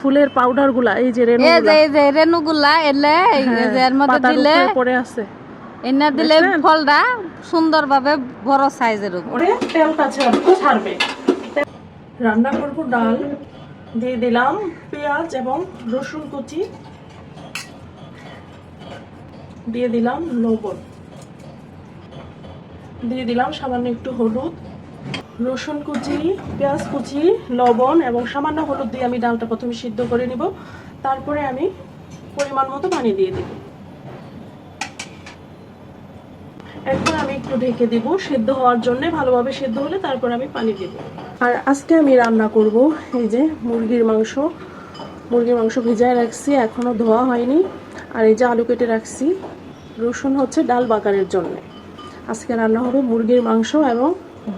ফুলের পাউডার গুলা এই যে রেণুগুলা এলে এর মধ্যে দিলে পড়ে আছে, এনে দিলে ফলটা সুন্দরভাবে বড় সাইজের উপরে তেলটা ছাড়বে। রান্না করব ডাল, দিয়ে দিলাম পেঁয়াজ এবং রসুন কুচি, দিয়ে দিলাম লবণ, দিয়ে দিলাম সামান্য একটু হলুদ। রসুন কুচি, পেঁয়াজ কুচি, লবণ এবং সামান্য হলুদ দিয়ে আমি ডালটা প্রথমে সিদ্ধ করে নিব। তারপরে আমি পরিমাণ মতো পানি দিয়ে দেব। এখন আমি একটু ঢেকে দিব সিদ্ধ হওয়ার জন্য, ভালোভাবে সিদ্ধ হলে তারপর আমি পানি দেব। আর আজকে আমি রান্না করব এই যে মুরগির মাংস ভিজায় রাখছি, এখনো ধোয়া হয়নি। আর এই যে আলু কেটে রাখছি, রসুন হচ্ছে ডাল বাগারের জন্য। আজকে রান্না হবে মুরগির মাংস এবং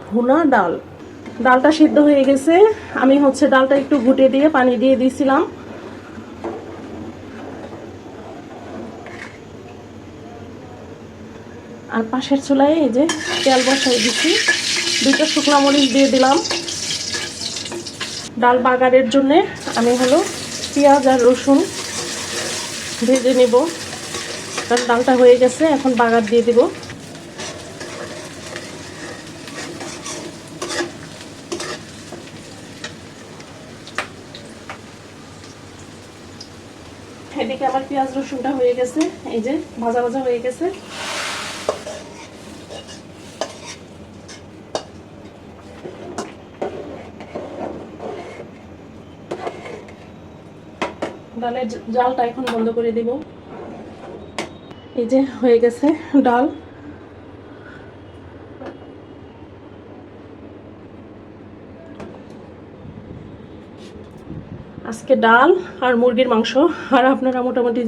ভুনা ডাল। ডালটা সিদ্ধ হয়ে গেছে, আমি হচ্ছে ডালটা একটু ঘুটে দিয়ে পানি দিয়ে দিয়েছিলাম। আর পাশের চুলায় এই যে তেল বসাই দিচ্ছি, 2টা শুকনো মরিচ দিয়ে দিলাম। ডাল বাগারের জন্যে আমি হলো পেঁয়াজ আর রসুন ভেজে নেব, কারণ ডালটা হয়ে গেছে, এখন বাগার দিয়ে দিব। এদিকে আমার পেঁয়াজ রসুনটা হয়ে গেছে, এই যে ভাজা ভাজা হয়ে গেছে। ডালের জালটা এখন বন্ধ করে দিব। এই যে হয়ে গেছে ডাল। আজকে ডাল আর মুরগির মাংস। আর আপনারা মোটামুটি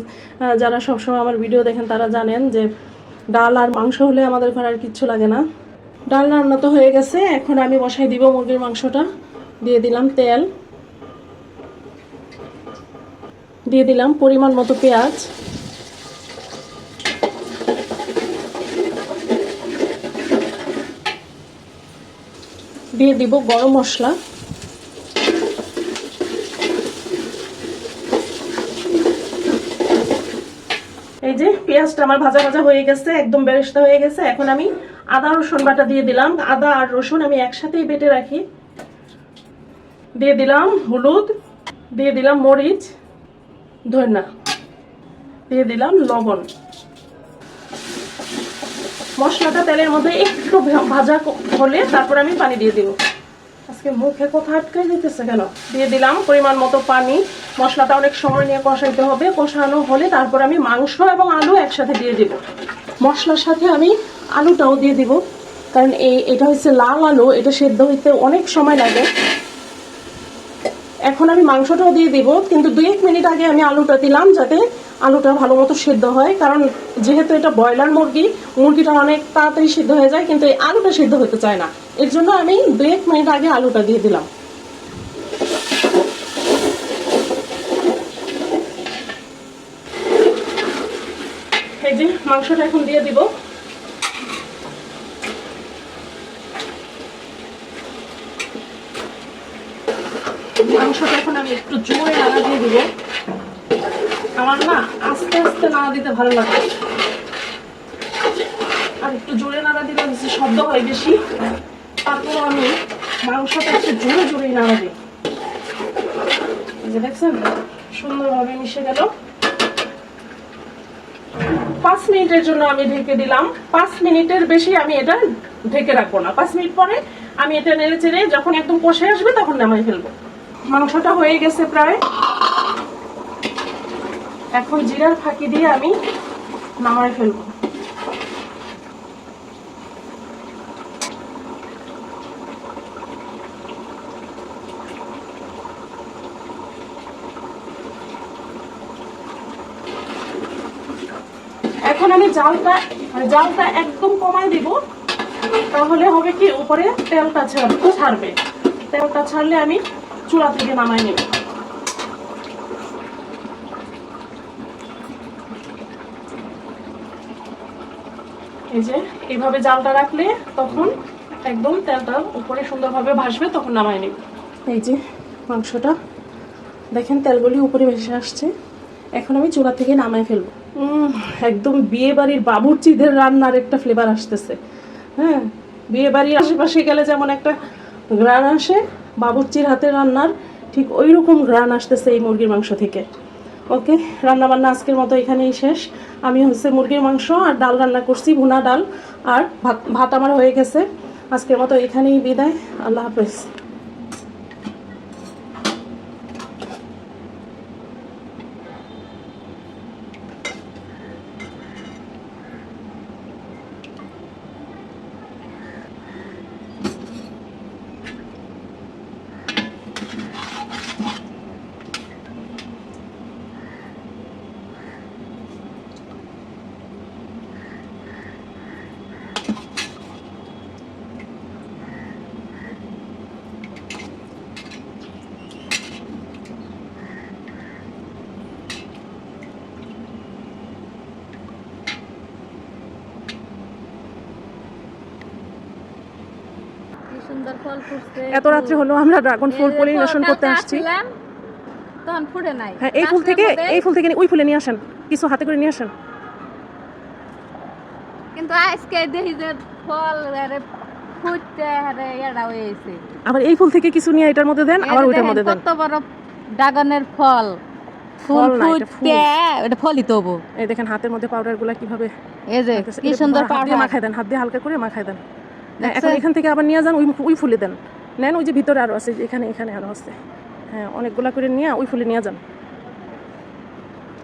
যারা সবসময় আমার ভিডিও দেখেন তারা জানেন যে ডাল আর মাংস হলে আমাদের ঘরে আর কিচ্ছু লাগে না। ডাল রান্না তো হয়ে গেছে, এখন আমি বসাই দিব মুরগির মাংসটা। দিয়ে দিলাম তেল, দিয়ে দিলাম পরিমাণ মতো পেঁয়াজ, দিয়ে দিব গরম মশলা, এই যে পেঁয়াজটা আমার ভাজা ভাজা হয়ে গেছে, একদম বেরেস্তা হয়ে গেছে। এখন আমি আদা রসুন বাটা দিয়ে দিলাম। আদা আর রসুন আমি একসাথেই বেটে রাখি। দিয়ে দিলাম হলুদ, দিয়ে দিলাম মরিচ, ধনিয়া, দিয়ে দিলাম লবণ। মশলাটা তেলের মধ্যে একটু ভাজা হলে তারপর আমি পানি দিয়ে দিব। আজকে মুখে কথা আটকে যেতেছে কেন? দিয়ে দিলাম পরিমাণ মতো পানি। মশলাটা অনেক সময় নিয়ে কষাইতে হবে, কষানো হলে তারপর আমি মাংস এবং আলু একসাথে দিয়ে দিব। মশলার সাথে আমি আলুটাও দিয়ে দিব, কারণ এটা হচ্ছে লাল আলু, এটা সেদ্ধ হইতে অনেক সময় লাগে। এখন আমি মাংসটাও দিয়ে দিব, কিন্তু 2-1 মিনিট আগে আমি আলুটা দিলাম, যাতে আলুটা ভালো মতো সেদ্ধ হয়। কারণ যেহেতু এটা ব্রয়লার মুরগিটা অনেক তাড়াতাড়ি সিদ্ধ হয়ে যায়, কিন্তু এই আলুটা সিদ্ধ হতে চায় না। এর জন্য আমি 2-1 মিনিট আগে আলুটা দিয়ে দিলাম। এই যে মাংসটা এখন দিয়ে দিব। মাংসটা এখন আমি একটু জোরে নাড়া দিয়ে দিব। আমার না আস্তে আস্তে নাড়া দিতে ভালো লাগে, আর একটু জোরে নাড়া দিলে শব্দ হয় বেশি। তারপর আমি মাংসটা একটু জোরে জোরে নাড়া দিই। এই যে দেখছেন সুন্দরভাবে মিশে গেল। 5 মিনিটের জন্য আমি ঢেকে দিলাম। 5 মিনিটের বেশি আমি এটা ঢেকে রাখবো না। 5 মিনিট পরে আমি এটা নেড়ে চেড়ে যখন একদম কষে আসবে তখন নামাই ফেলবো। মাংসটা হয়ে গেছে প্রায়। এখন জিরার ফাঁকি দিয়ে আমি নামাই ফেলবো। এখন আমি জালটা একদম কমাই দিব, তাহলে হবে কি উপরে তেলটা ছাড়বে। তেলটা ছাড়লে আমি চুলা থেকে নামাই নেব। এই যে এইভাবে জালটা রাখলে তখন একদম তেলটা উপরে সুন্দরভাবে ভাসবে, তখন নামাই নেব। এই যে মাংসটা দেখেন তেলগুলি উপরে ভেসে আসছে। এখন আমি চুলা থেকে নামায় ফেলবো। একদম বিয়ে বাড়ির বাবুর্চিদের রান্নার একটা ফ্লেভার আসতেছে। হ্যাঁ, বিয়ে বাড়ির আশেপাশে গেলে যেমন একটা ঘ্রাণ আসে, বাবুর্চির হাতের রান্নার ঠিক ওই রকম ঘ্রাণ আসতেছে এই মুরগির মাংস থেকে। ওকে, রান্না বান্না আজকের মতো এখানেই শেষ। আমি হচ্ছে মুরগির মাংস আর ডাল রান্না করছি, ভুনা ডাল, আর ভাত আমার হয়ে গেছে। আজকের মতো এখানেই বিদায়। আল্লাহ হাফেজ। কি সুন্দর ফল ফুটছে। এত রাত্রে হলো আমরা ড্রাগন ফুল পলিনেশন করতে আসছি। তখন ফুটে নাই। হ্যাঁ, এই ফুল থেকে ওই ফুলে নিয়ে আসেন, কিছু হাতে করে নিয়ে আসেন। কিন্তু আজকে দেখি যে ফল আরে ফুটতে আরে এড়া হয়েছে। আবার এই ফুল থেকে কিছু নিয়ে এটার মধ্যে দেন, আবার ওইটার মধ্যে দেন। কত বড় ড্রাগনের ফল, ফুল ফল না, এটা ফুল। ফুটতে এটা ফলই তবু। এই দেখেন হাতের মধ্যে পাউডার গুলা কিভাবে এই যে কি সুন্দর হাত দিয়ে পাউডার মাখায় দেন, হাত দিয়ে হালকা করে মাখায় দেন। এখন এখান থেকে আবার নিয়ে যান, ওই ফুলে দেন। নেন, ওই যে ভিতরে আরো আছে, এখানে আরো আছে। হ্যাঁ, অনেকগুলা করে নিয়ে ওই ফুলে নিয়ে যান।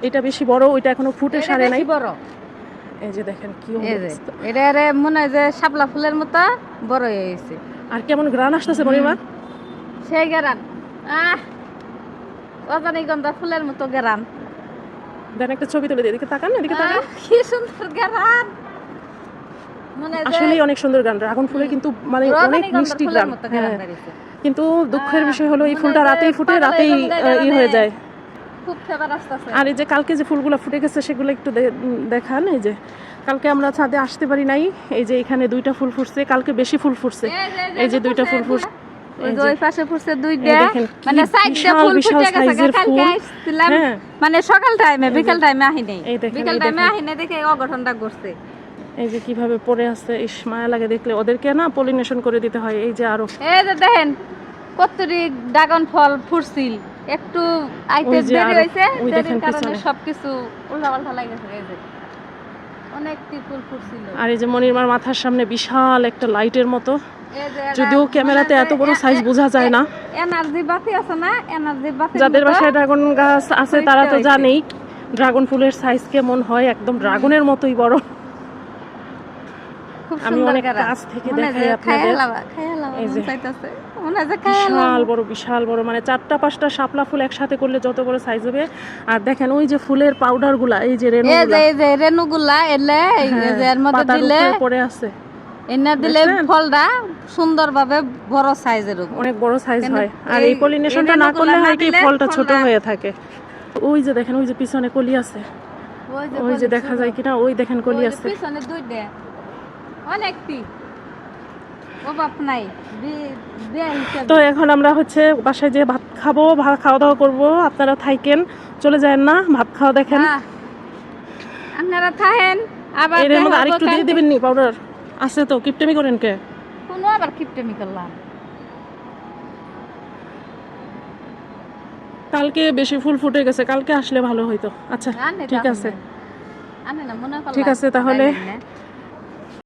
এটা বেশি বড়, ওইটা এখনো ফুটে সারে নাই। বড় এই যে দেখেন কি এই যে এটা আরে মনে হয় যে শাপলা ফুলের মতো বড় হয়ে গেছে। আর কেমন ঘ্রাণ আসতেছে মনিমা, সেই গেরান রজনীগন্ধা ফুলের মতো গেরান। দেন একটা ছবি তুলে দিয়ে, এদিকে তাকান, এদিকে তাকান। কি সুন্দর গেরান, মনে হয় আসলেই অনেক সুন্দর গান। ড্রাগন ফুলের কিন্তু মানে অনেক মিষ্টি গান। হ্যাঁ, কিন্তু দুঃখের বিষয় হলো এই ফুলটা রাতেই ফুটে, রাতেই হয়ে যায়। খুব ফেভার আসতেছে। আর এই যে কালকে যে ফুলগুলো ফুটে গেছে সেগুলো একটু দেখান। এই যে কালকে আমরা ছাদে আসতে পারি নাই, এই যে এখানে 2টা ফুল ফুটছে, কালকে বেশি ফুল ফুটছে। এই যে 2টা ফুল ফুটছে, ওই যে ওই পাশে ফুটছে 2টা, মানে সাইডটা ফুল ফুটে গেছে। কালকে আসছিলাম মানে সকাল টাইমে, বিকাল টাইমে আহি নাই। বিকাল টাইমে আহি নাই দেখে অঘটনটা ঘটছে। এই যে কিভাবে পড়ে আছে, ইস মায়া লাগে দেখলে। ওদেরকে না পলিনেশন করে দিতে হয়। এই যে আরো এই যে দেখেন কতরি ড্রাগন ফল ফুটছিল, একটু আইতে দেরি হইছে, দেরির কারণে সবকিছু উল্টাপাল্টা লাগে গেছে। এই যে অনেকটি ফুল ফুটছিল। আর এই যে মনিরমার মাথার সামনে বিশাল একটা লাইটের মতো, যদিও ক্যামেরাতে এত বড় সাইজ বোঝা যায় না। এনার্জি বাতি আছে না, এনার্জি বাতি। যাদের বাসায় ড্রাগন গাছ আছে তারা তো জানেই ড্রাগন ফুলের সাইজ কেমন হয়, একদম ড্রাগনের মতোই বড়। আমি অনেক কাছ থেকে দেখাই আপনাদের। এই যে বিশাল বড় মানে 4টা-5টা শাপলা ফুল একসাথে করলে যত বড় সাইজ হবে। আর দেখেন ওই যে ফুলের পাউডার গুলা, এই যে রেণুগুলা এলে এর মধ্যে দিলে পড়ে আছে, এনে দিলে ফলটা সুন্দরভাবে বড় সাইজের, অনেক বড় সাইজ হয়। আর এই পলিনেশনটা না করলে হয় কি ফলটা ছোট হয়ে থাকে। ওই যে দেখেন ওই যে পিছনে কলি আছে, ওই যে দেখা যায় কিনা, ওই দেখেন কলি আছে পিছনে 2টা, অনেকটি অভাব নাই। তো এখন আমরা হচ্ছে বাসায় যে ভাত খাবো, খাওয়া দাওয়া করবো। আপনারা থাকেন, চলে যাবেন না, ভাত খাওয়া দেখেন। আপনারা থাকেন, আবার এর মধ্যে আরেকটু দিয়ে দিবেন নি পাউডার আছে তো, কিপটেমি করেন কে? কোন আবার কিপটেমি করলাম? কালকে বেশি ফুল ফুটে গেছে, কালকে আসলে ভালো হইতো। আচ্ছা ঠিক আছে, ঠিক আছে তাহলে